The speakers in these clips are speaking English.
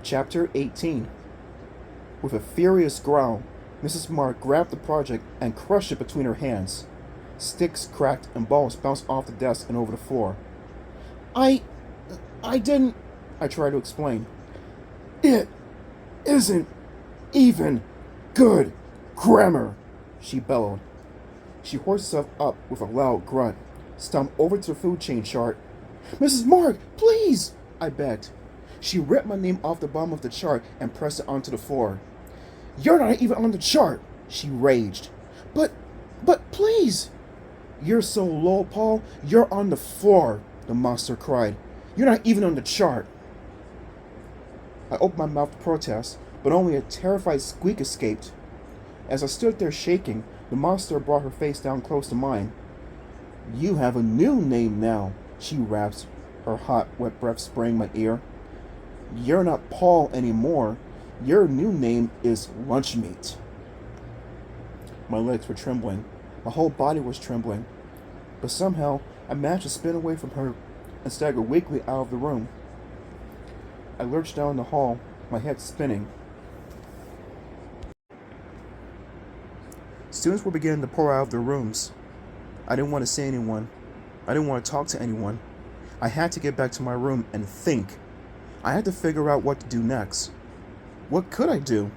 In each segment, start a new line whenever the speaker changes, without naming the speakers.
Chapter 18. With a furious growl, Mrs. Mark grabbed the project and crushed it between her hands. Sticks cracked and balls bounced off the desk and over the floor. I. I didn't. I tried to explain. It isn't even good grammar, she bellowed. She horsed herself up with a loud grunt, stomped over to the food chain chart. Mrs. Mark, please, I begged. She ripped my name off the bottom of the chart and pressed it onto the floor. You're not even on the chart, she raged. But please. You're so low, Paul. You're on the floor, the monster cried. You're not even on the chart. I opened my mouth to protest, but only a terrified squeak escaped. As I stood there shaking, the monster brought her face down close to mine. You have a new name now, she rasped, her hot, wet breath spraying my ear. You're not Paul anymore. Your new name is Lunchmeat. My legs were trembling. My whole body was trembling. But somehow, I managed to spin away from her and stagger weakly out of the room. I lurched down the hall, my head spinning. Students were beginning to pour out of their rooms. I didn't want to see anyone. I didn't want to talk to anyone. I had to get back to my room and think. I had to figure out what to do next. What could I do?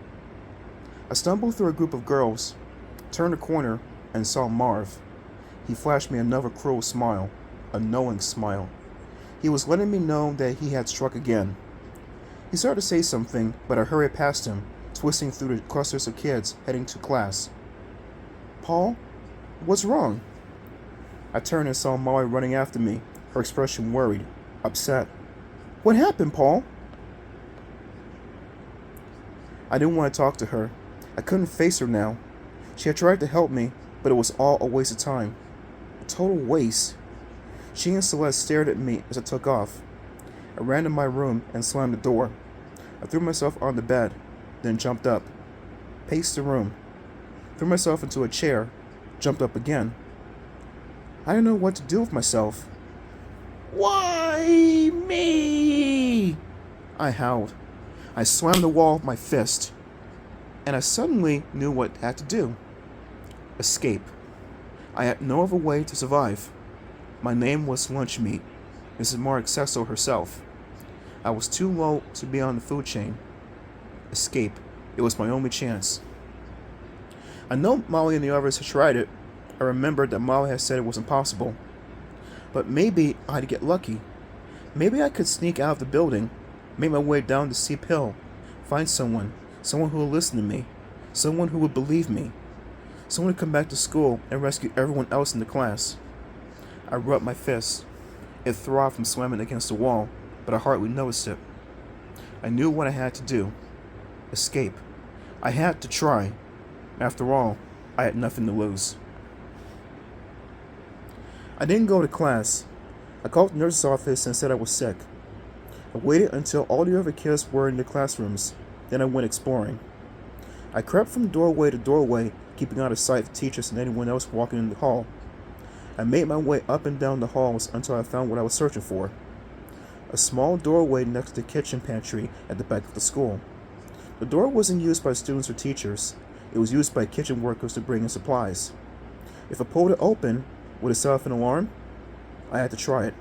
I stumbled through a group of girls, turned a corner, and saw Marv. He flashed me another cruel smile, a knowing smile. He was letting me know that he had struck again. He started to say something, but I hurried past him, twisting through the clusters of kids heading to class. Paul, what's wrong? I turned and saw Molly running after me, her expression worried, upset. What happened, Paul? I didn't want to talk to her. I couldn't face her now. She had tried to help me, but it was all a waste of time. A total waste. She and Celeste stared at me as I took off. I ran to my room and slammed the door. I threw myself on the bed, then jumped up, paced the room, threw myself into a chair, jumped up again. I didn't know what to do with myself. Why me? I howled. I slammed the wall with my fist, and I suddenly knew what I had to do. Escape. I had no other way to survive. My name was Lunchmeat, Mrs. Mark said so herself. I was too low to be on the food chain. Escape. It was my only chance. I know Molly and the others had tried it. I remembered that Molly had said it was impossible. But maybe I'd get lucky. Maybe I could sneak out of the building, make my way down the steep hill, find someone who would listen to me, someone who would believe me, someone to come back to school and rescue everyone else in the class. I rubbed my fist. It throbbed from slamming against the wall, but I hardly noticed it. I knew what I had to do. Escape. I had to try. After all, I had nothing to lose. I didn't go to class. I called the nurse's office and said I was sick. I waited until all the other kids were in the classrooms. Then I went exploring. I crept from doorway to doorway, keeping out of sight of teachers and anyone else walking in the hall. I made my way up and down the halls until I found what I was searching for. A small doorway next to the kitchen pantry at the back of the school. The door wasn't used by students or teachers. It was used by kitchen workers to bring in supplies. If I pulled it open, would it set off an alarm? I had to try it.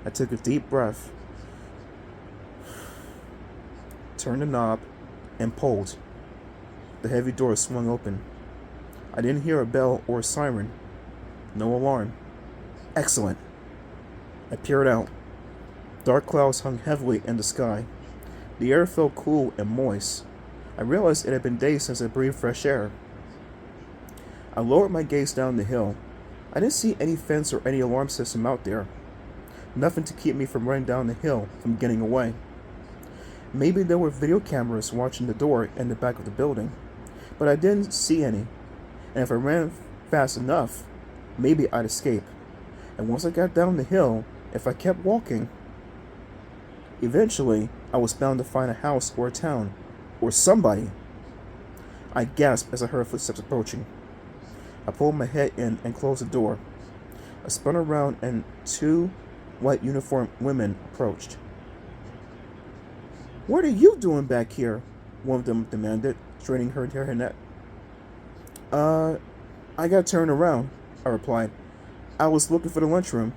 I took a deep breath, turned the knob, and pulled. The heavy door swung open. I didn't hear a bell or a siren. No alarm. Excellent. I peered out. Dark clouds hung heavily in the sky. The air felt cool and moist. I realized it had been days since I breathed fresh air. I lowered my gaze down the hill. I didn't see any fence or any alarm system out there. Nothing to keep me from running down the hill, from getting away. Maybe there were video cameras watching the door in the back of the building, but I didn't see any. And if I ran fast enough, maybe I'd escape. And once I got down the hill, if I kept walking, eventually I was bound to find a house or a town, or somebody. I gasped as I heard footsteps approaching. I pulled my head in and closed the door. I spun around and two white uniformed women approached. "What are you doing back here?" one of them demanded, straining her hair net. Uh, I got turned around, I replied. "I was looking for the lunchroom."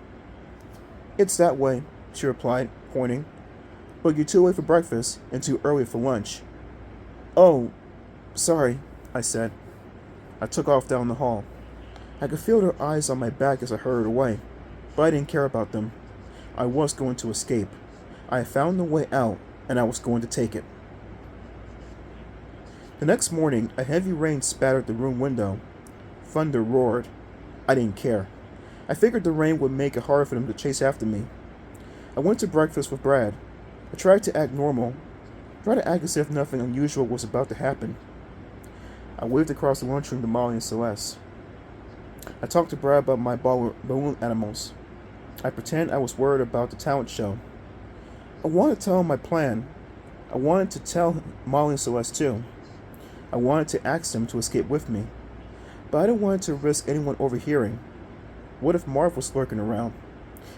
"It's that way," she replied, pointing. "But you're too late for breakfast and too early for lunch." "Oh, sorry," I said. I took off down the hall. I could feel their eyes on my back as I hurried away, but I didn't care about them. I was going to escape. I had found the way out, and I was going to take it. The next morning, a heavy rain spattered the room window. Thunder roared. I didn't care. I figured the rain would make it harder for them to chase after me. I went to breakfast with Brad. I tried to act normal, tried to act as if nothing unusual was about to happen. I waved across the lunchroom to Molly and Celeste. I talked to Brad about my balloon animals. I pretended I was worried about the talent show. I wanted to tell him my plan. I wanted to tell Molly and Celeste too. I wanted to ask them to escape with me. But I didn't want to risk anyone overhearing. What if Marv was lurking around?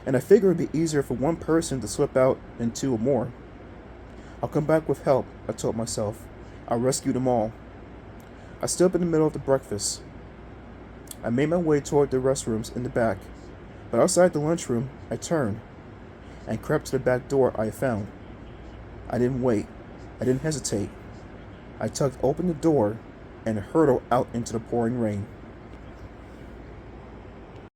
And I figured it'd be easier for one person to slip out than two or more. I'll come back with help, I told myself. I'll rescue them all. I stood up in the middle of the breakfast. I made my way toward the restrooms in the back, but outside the lunchroom, I turned and crept to the back door I had found. I didn't wait. I didn't hesitate. I tugged open the door and hurtled out into the pouring rain.